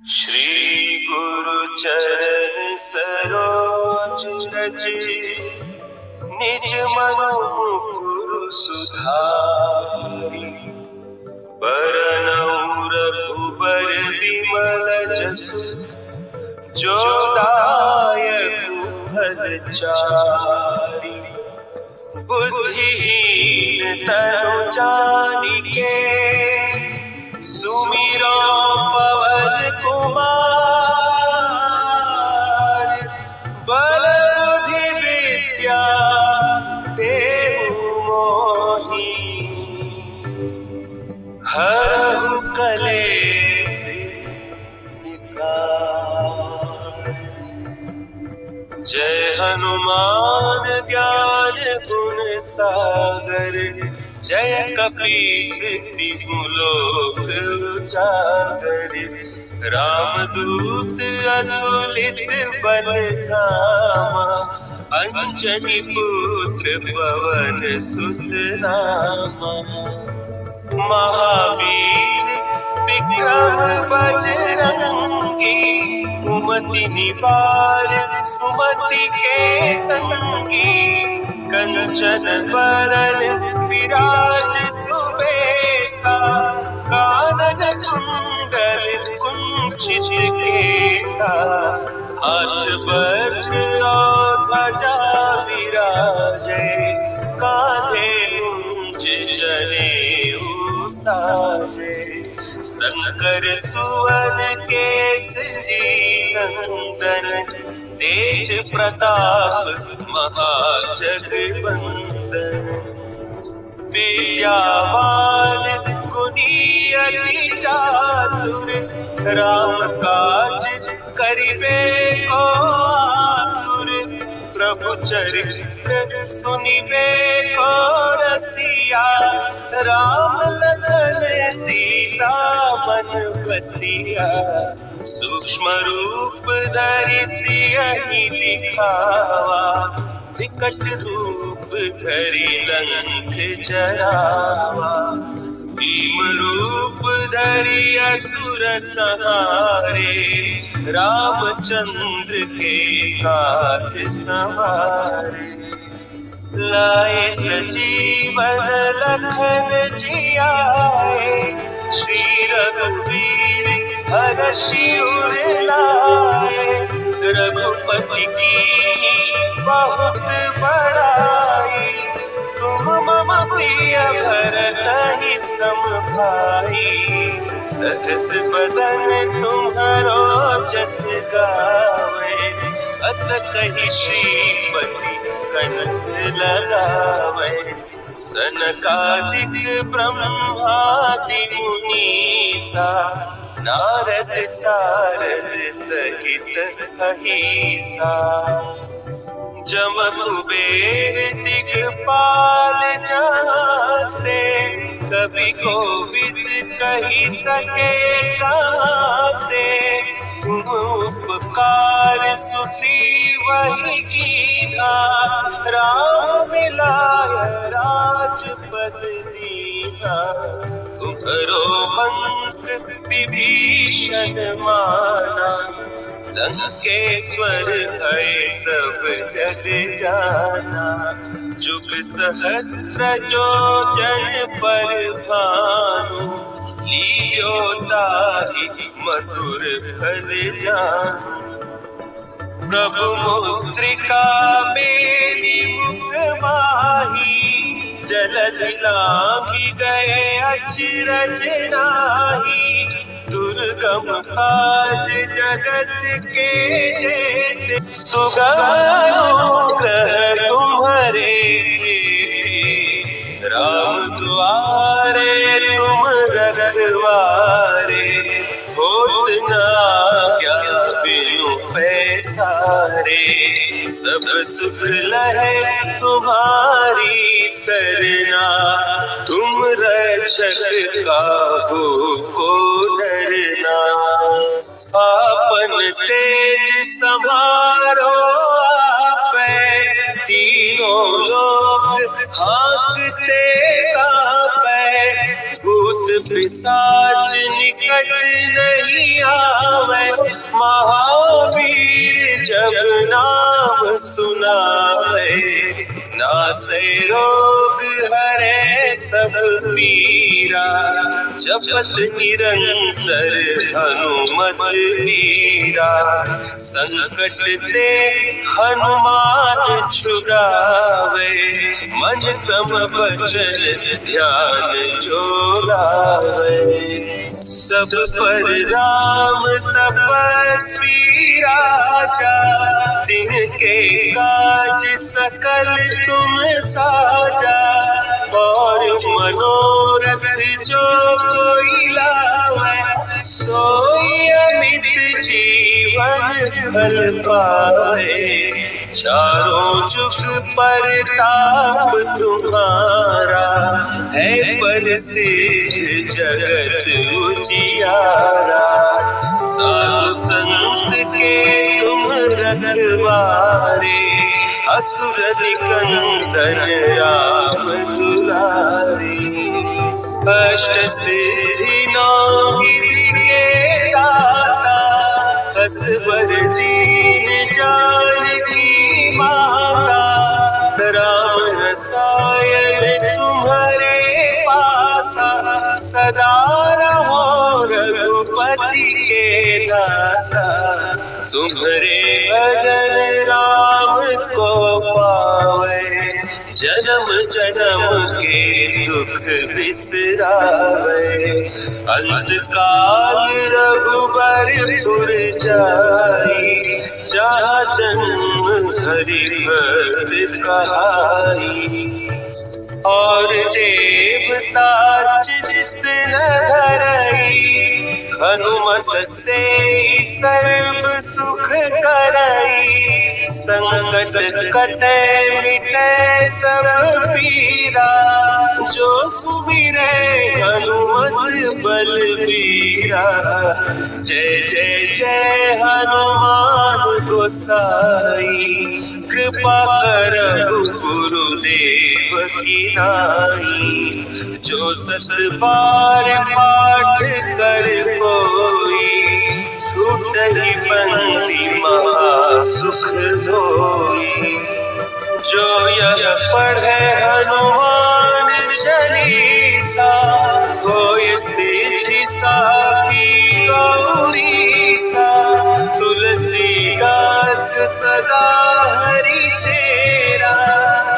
श्री गुरु चरण सरोज रज निज मनो मुकुरु सुधारि। बरनउँ रघुबर बिमल जसु जो दायकु फलचारि। बुद्धिहीन तनु जानिके सुमिरो पवन कुमार। बल बुद्धि विद्या देहु मोहि हरहु कलेश विकार। जय हनुमान ज्ञान गुण सागर जय कपीस तिहु लोक उजागर। रामदूत अतुलित बल धामा अंजनी पुत्र पवन सुत नामा। महावीर विक्रम बजरंगी कुमति निवार सुमति के संगी। कंचन बरन विराज सुबेसा कानन कुंडल कुंचित केसा। हाथ वज्र ध्वजा विराजे कांधे मुंज जनेऊ साजे। शंकर सुवन केसरी नंदन तेज प्रताप महाजगवंदन। विद्यावान गुणी अति चातुर राम काज करिबे को आतुर। प्रभु चरित्र सुनिबे को रसिया राम लखन सीता मन बसिया। सूक्ष्म रूप धरि सियहि दिखावा विकट रूप धरि लंक जरावा। भीम रूप धरि असुर संहारे रामचंद्र के काज सवारे। लाए सजीवन लखन जियाए श्री रघुवीर हरषि उर लाए। रघुपति की बहुत बड़ाई तुम मम प्रिय भरत सम भाई। सहस बदन तुम्हारो जस गावे अस कहि श्रीपति कंठ लगावे। सनकादिक ब्रह्मादि मुनीसा नारद सारद सहित अहिसा। जम कुबेर दिगपाल जाते कवि कोविद कहि सके गाते। तुम उपकार सुती वही कीना राम मिलाय राजपद दीना। तुम्हरो मंत्र विभीषण माना लंकेश्वर है सब जग जाना। जुग सहस्र जो जन पर भानु लील्यो ताहि मधुर फल जानु। प्रभु मुद्रिका मेली मुख माही जलधि लांघि गए अचरज नाही। दुर्गम काज जगत के जेते सुगम अनुग्रह तुम्हारे। राम दुआरे तुम रखवारे होत न आज्ञा बिनु पैसारे। सब सुख लहे तुम्हारी सरना तुम रक्षक काहू को डरना। आपन तेज समारो आपे तीनों लोक हाँकते कापे। भूत पिशाच निकट नहीं आवे महावीर जब नाम सुनावे, नासे रोग हरे सब पीरा। जपत निरंतर हनुमत वीरा, संकट ते हनुमान छुड़ावे। मन क्रम वचन ध्यान जो लावे, सब पर राम तपस्वी राजा। तिनके काज सकल तुम साजा, और मनोरथ जो कोई लावे। सोई अमित जीवन फल पावे, चारों जुग परताप तुम्हारा। है प्रसिद्ध जगत उजियारा, साधु संत के तुम रखवारे। असुर निकंदन राम दुलारे, अष्ट सिद्धि नौ निधि के दाता। असवर दीन जानकी माता, राम रसायन तुम्हारे पासा। सदा रहो रघुपति के दासा, तुम्हारे भजन राम को पावे। जन्म जन्म के दुख बिसरावे, अंत काल रघुबरपुर जाई। जहाँ जन्म हरि भक्त कहाई, और देवता चित्त न धरई। हनुमत से सर्व सुख करई, संकट कटे मिटे सब पीरा। जो सुमिरे हनुमत बलबीरा, जय जय जय हनुमान गोसाई। कृपा करहु गुरुदेव की नाई, जो सत बार पाठ कर कोई। छूटहि बंदी महा सुख होई, जो यह पढ़े हनुमान चालीसा। होय सिद्धि साखी गौरीसा, तुलसीदास सदा हरि चेरा।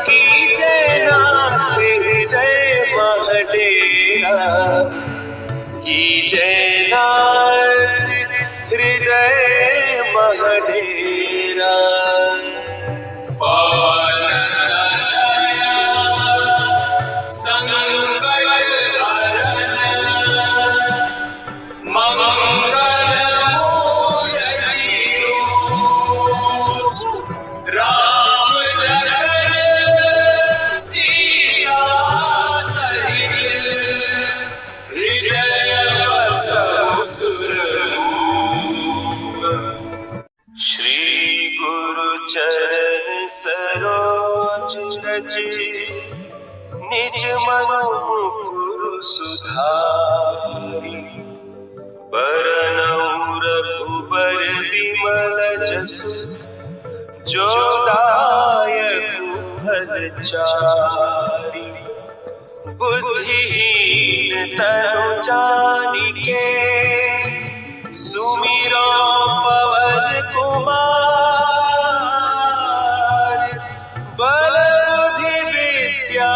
कीजय नाथ हृदय मह डेरा, कीजय नाथ हृदय मह डेरा। पवन तनया संकट हरन, मंगल मूर्ति रूप। राम लखन सीता सहित, हृदय बसहु सुरभूप। श्री गुरु चरण सरोज रज, निज मनो मुकुर सुधारि। बरनउँ रघुबर बिमल जसु, जो दायक फल चारि। बुद्धिहीन तनु जानिके, सुमिरो पवन कुमार। बल बुद्धि विद्या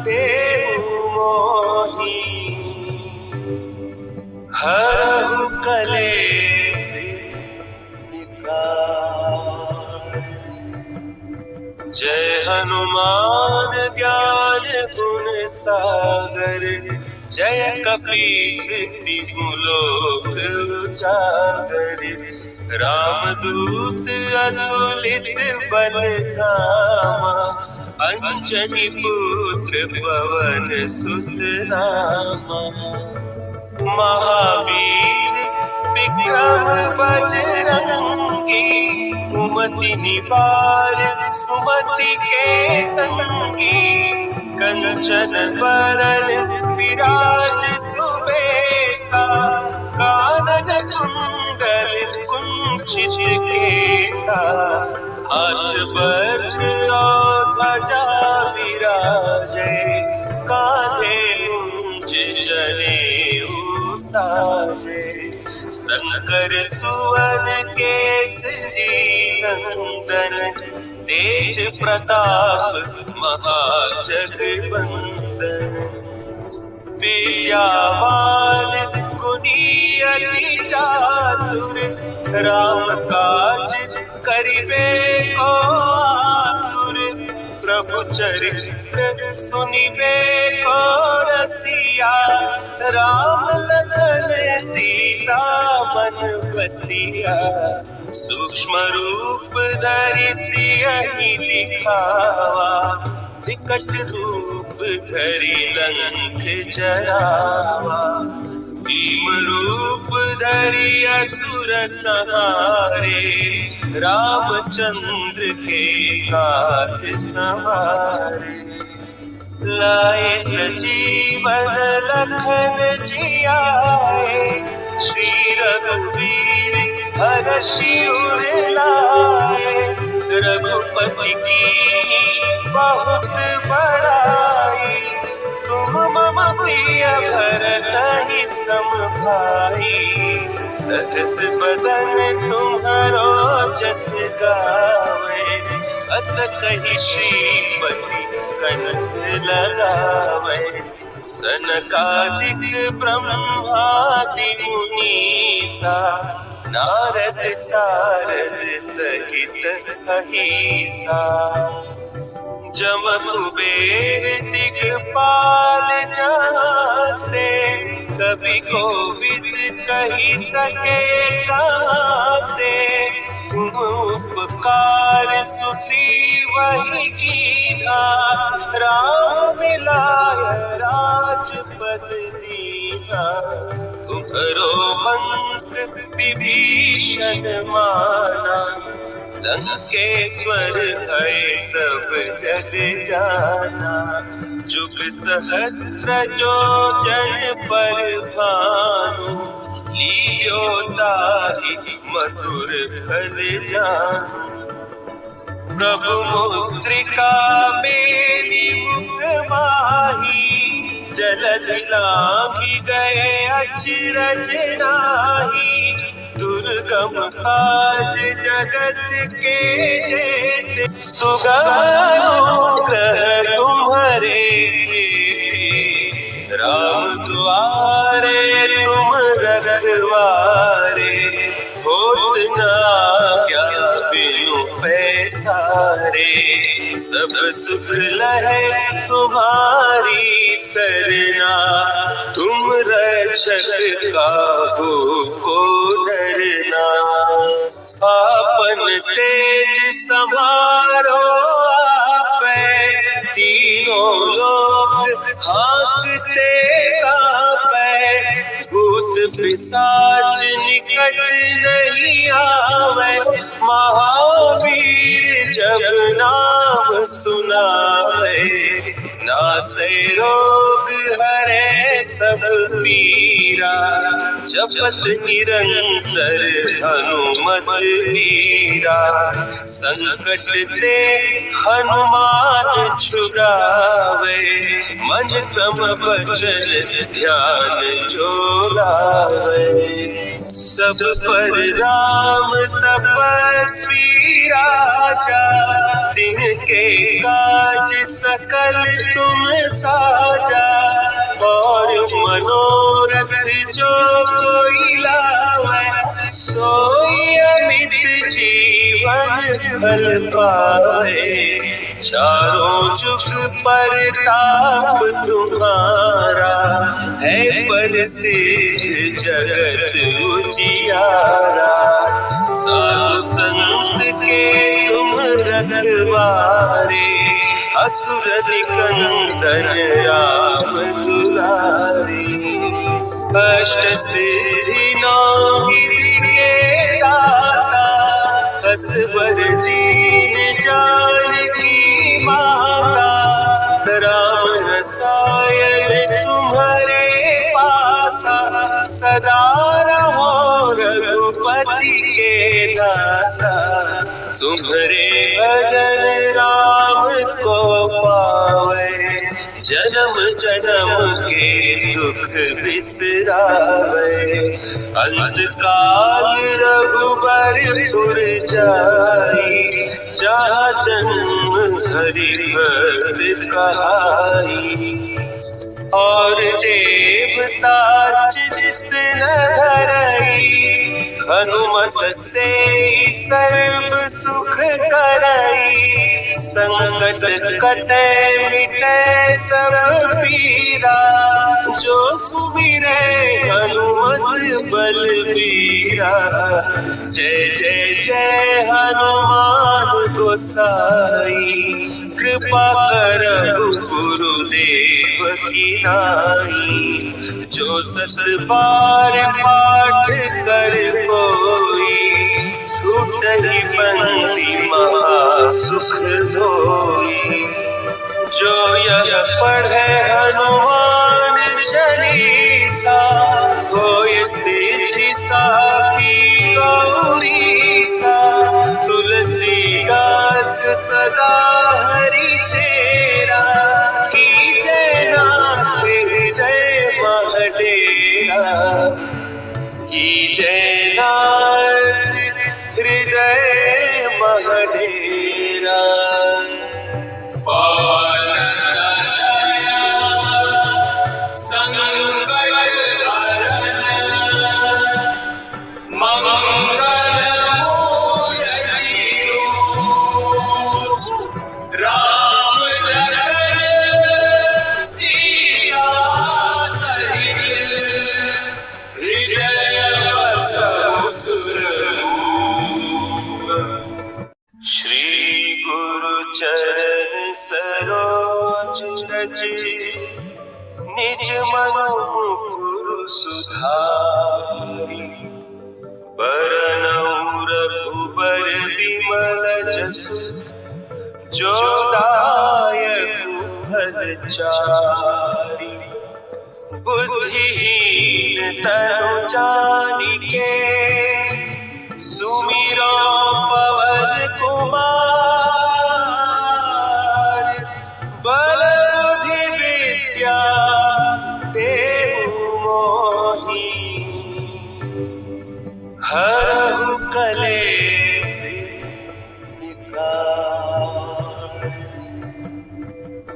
देहु मोहि, हरहु कलेश विकार। जय हनुमान ज्ञान गुण सागर, जय कपीस तिहु लोक उजागर। रामदूत अतुलित बल धामा, अंजनी पुत्र पवन सुत नामा। महावीर विक्रम बजरंगी, कुमति निवार सुमति के संगी। कंचन बरन विराज सुबेसा, कानन कुंडल हाथ वज्र ध्वजा विराजे, कांधे मुंज जनेऊ साजे। शंकर सुवन केसरी नंदन, तेज प्रताप महाजगवंदन। विद्यावान गुणी अति चातुर, राम काज करिबे को आतुर। प्रभु चरित्र सुनिबे को रसिया, राम लखन सीता मन बसिया। सूक्ष्म रूप धरि सियहि दिखावा, विकट रूप धरि लंक जरावा। भीम रूप धरि असुर संहारे, रामचंद्र के काज सवारे। लाए सजीवन लखन जियाए, श्री रघुवीर हरषि उर लाए। रघुपति कीन्ही बहुत बड़ाई, तुम मम प्रिय भरतहि सम भाई। सहस बदन तुम्हरो जस गावे, अस कहि श्रीपति कंठ लगावे। सनकादिक ब्रह्मादि मुनीसा, नारद सारद सहित अहीसा। जम कुबेर दिगपाल जाते, कवि कोविद कहि सके काते। तुम उपकार सुग्रीवहि कीन्हा, राम मिलाय राजपद दीन्हा। तुम्हरो मंत्र विभीषण माना, लंकेश्वर है सब जग जाना। जुग सहस्र जो जन पर भानु, लील्यो ताहि मधुर फल जानु। प्रभु मुद्रिका मेरी मुख माही, जलधि लांघि गए अचरज नाहि। दुर्गम काज जगत के जेते, सुगम अनुग्रह तुम्हारे तेते। राम दुआरे तुम रखवारे, होत न आज्ञा बिनु पैसारे। सब सुख लहे तुम्हारी सरना, तुम रक्षक काहू को डरना। आपन तेज समारो आपै, तीनों लोक हाँकते कांपै। भूत पिशाच निकट नहीं आवे, महावीर जब नाम सुनावे। नासै रोग हरे सब पीरा, जपत निरंतर हनुमत वीरा। संकट ते हनुमान छुड़ावे, मन क्रम वचन ध्यान जो लावे। सब पर राम तपस्वी राजा, तिनके काज सकल तुम साजा। और मनोरथ जो कोई लावे, सोई अमित जीवन फल पावे। चारों जुग परताप तुम्हारा, है प्रसिद्ध जगत उजियारा। साधु संत के तुम रखवारे, असुर निकंदन राम दुलारे। अष्ट सिद्धि नौ निधि के दाता, असवर दीन जानकी माता। राम रसायन तुम्हारे पासा, सदा रहो रघुपति के दासा। तुम्हारे भजन राम को पावे, जन्म जन्म के दुख बिसरावे। अंतकाल रघुबरपुर जाई, जहाँ जन्म हरि भक्त कहाई। और देवता चित्त न धरई, हनुमत से सर्व सुख करई। संकट कटे मिटे सब पीरा, जो सुमिरे हनुमत बलबीरा। जय जय जय हनुमान गोसाई, कृपा करहु गुरुदेव की नाई। जो सत बार पाठ कर कोई, छूटहि बंदी महा सुख होई। जो यह पढ़े हनुमान चालीसा, होय सिद्धि साखी गौरीसा। तुलसीदास सदा हरि चेरा, कीजय नाथ हृदय मह डेरा। कीजय नाथ हृदय मह डेरा। पवन तनया संकट हरन, मंगल मूर्ति रूप। राम लखन सीता सहित, हृदय बसहु सुरभूप। श्री गुरु चरण सरोज रज, निज मन मुकुर सुधारि। बरनउँ रघुबर बिमल जसु, जो दायक फलचारि। बुद्धिहीन तनु जानिके, सुमिरो पवन कुमार। बल बुद्धि विद्या देहु मोहि, हरहु कलेश विकार।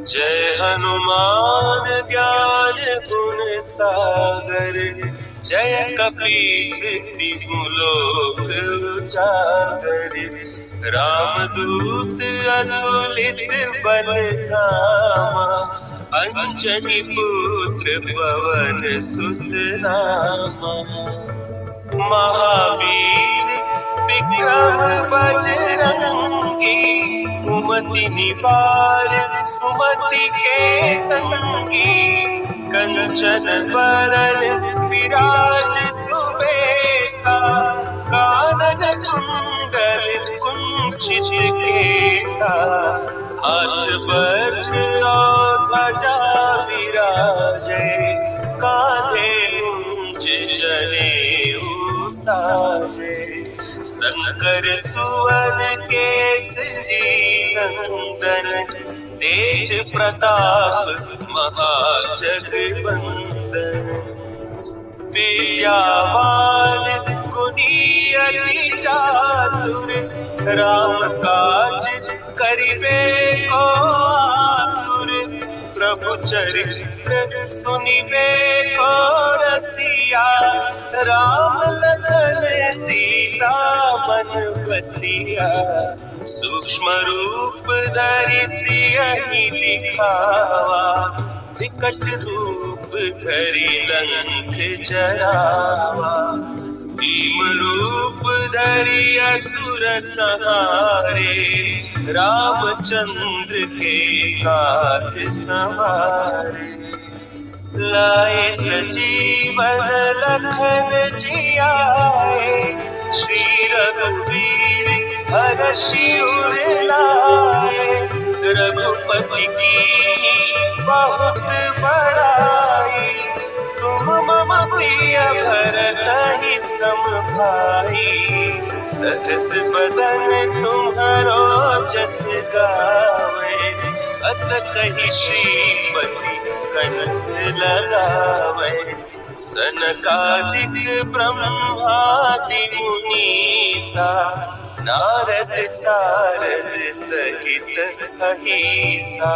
जय हनुमान ज्ञान गुण सागर, जय कपीस तिहु लोक उजागर। रामदूत अतुलित बल धामा, अंजनी पुत्र पवन सुत नामा। महावीर विक्रम बजरंगी, कुमति निवार सुमति के संगी। कंचन बरन विराज सुबेसा, कानन कुंडल कुंचित केसा। हाथ वज्र ध्वजा विराजे, कांधे मूंज जनेऊ साजे। शंकर सुवन केसरी नंदन, तेज प्रताप महाजगवंदन। विद्यावान गुणी अति चातुर, राम काज करिबे को आतुर। प्रभु चरित्र सुनिबे को रसिया, राम लखन सीता मन बसिया। सूक्ष्म रूप धरि सियहि दिखावा, विकट रूप धरि लंक जरावा। भीम रूप धरि असुर संहारे, रामचंद्र के काज संवारे। लाए सजीवन लखन जियाए, श्री रघुवीर हरषि उर लाए। रघुपति की बहुत बड़ाई, तुम मम प्रिय भरत ही सम भाई, सहस बदन तुम्हारो जस गावे, अस कहि श्रीपति कंठ लगावे। सनकादिक ब्रह्मादि मुनीसा, नारद सारद सहित अहिसा।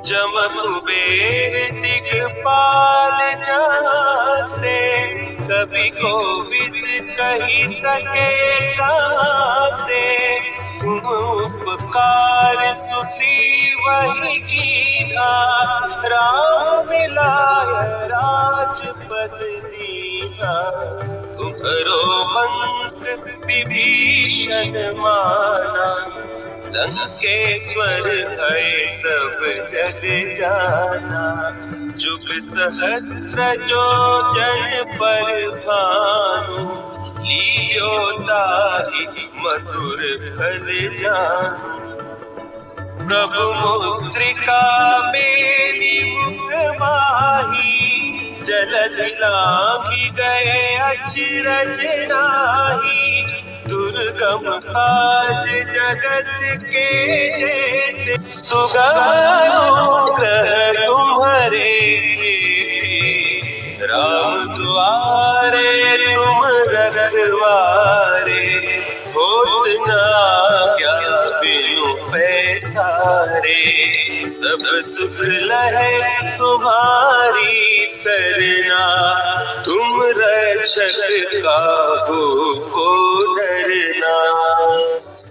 जम कुबेर दिगपाल जाते, कवि कोविद कही सके गाते। तुम उपकार सुती वही कीन्हा, राम मिलाय राजपद दीन्हा। तुम्हरो मंत्र विभीषण माना, लंकेश्वर है सब जग जाना। जुग सहस्र जो जन पर भानु, लील्यो ताहि मधुर फल जानु। प्रभु मुद्रिका मेरी मुख माही, जलधि लांघि गए अचरज नाहि। दुर्गम काज जगत के जेते, सुगम अनुग्रह तुम्हारे तेते। राम दुआरे तुम रखवारे, होत न आज्ञा बिनु पैसारे। सब सुख लहे तुम्हारी सरना, तुम रक्षक काहू को डरना।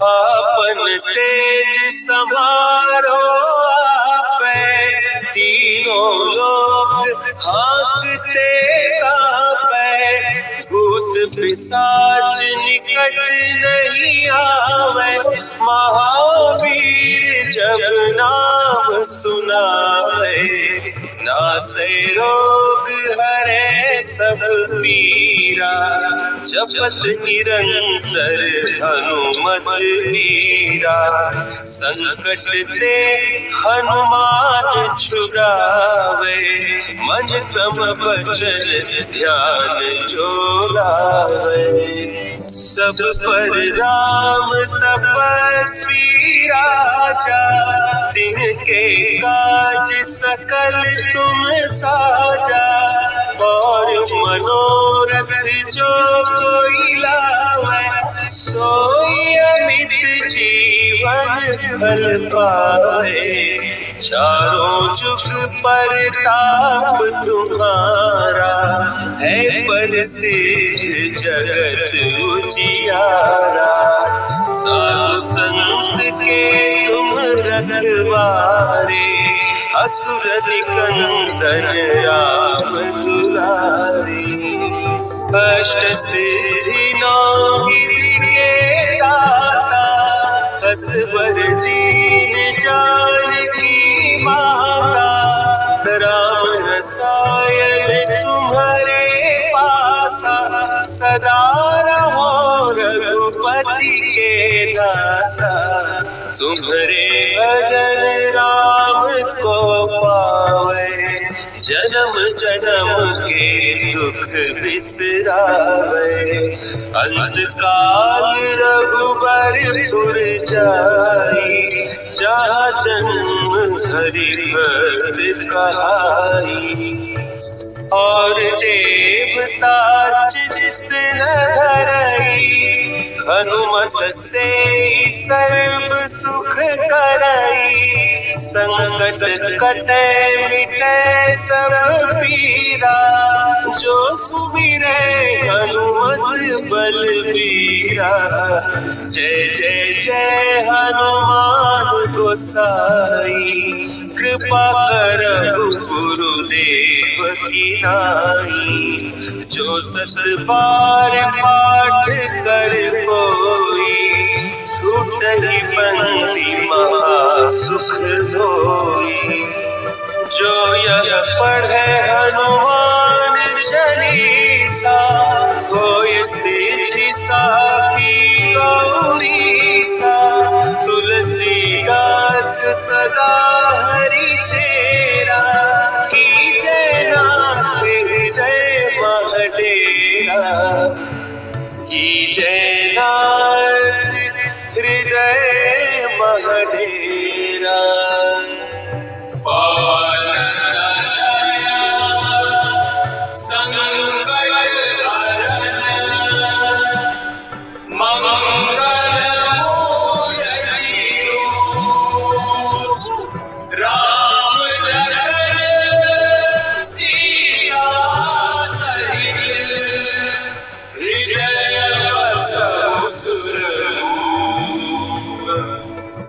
आपन तेज समारो आपै, तीनों लोक हाँकते कांपै। भूत पिशाच निकट नहीं आवे, महावीर जब नाम सुनावे। नासै रोग हरै सब पीरा, जपत निरंतर हनुमत वीरा। संकट ते हनुमान छुड़ावे, मन क्रम वचन ध्यान जो लावे। सब पर राम तपस्वी राजा, तिनके काज सकल तुम साजा। और मनोरथ जो कोई लावे, सोई अमित जीवन फल पावे। चारों जुग परताप तुम्हारा, है प्रसिद्ध जगत उजियारा। साधु संत के तुम रखवारे, असुर निकंदन राम दुलारे। अष्ट सिद्धि नौ निधि के दाता, असवर दीन जानकी माता। राम रसायन तुम्हारे पासा, सदा रहो रघुपति के दासा। तुम्हारे भजन राम को पावे, जन्म जन्म के दुख बिसरावे। अंतकाल रघुबरपुर जाई, जहाँ जन्म हरि भक्त कहाई। और देवता चित्त न धरई, हनुमत से सर्व सुख करई। संकट कटे मिटे सब पीरा, जो सुमिरै हनुमत बलबीरा। जय जय जय हनुमान गोसाई, कृपा करहु गुरुदेव की नाई। जो सत बार पाठ कर कोई, छूटहि बंदी महा सुख होई। जो यह पढ़े हनुमान चालीसा, होय सिद्धि साखी गौरीसा। तुलसीदास सदा हरि चेरा, कीजय नाथ कीजे ना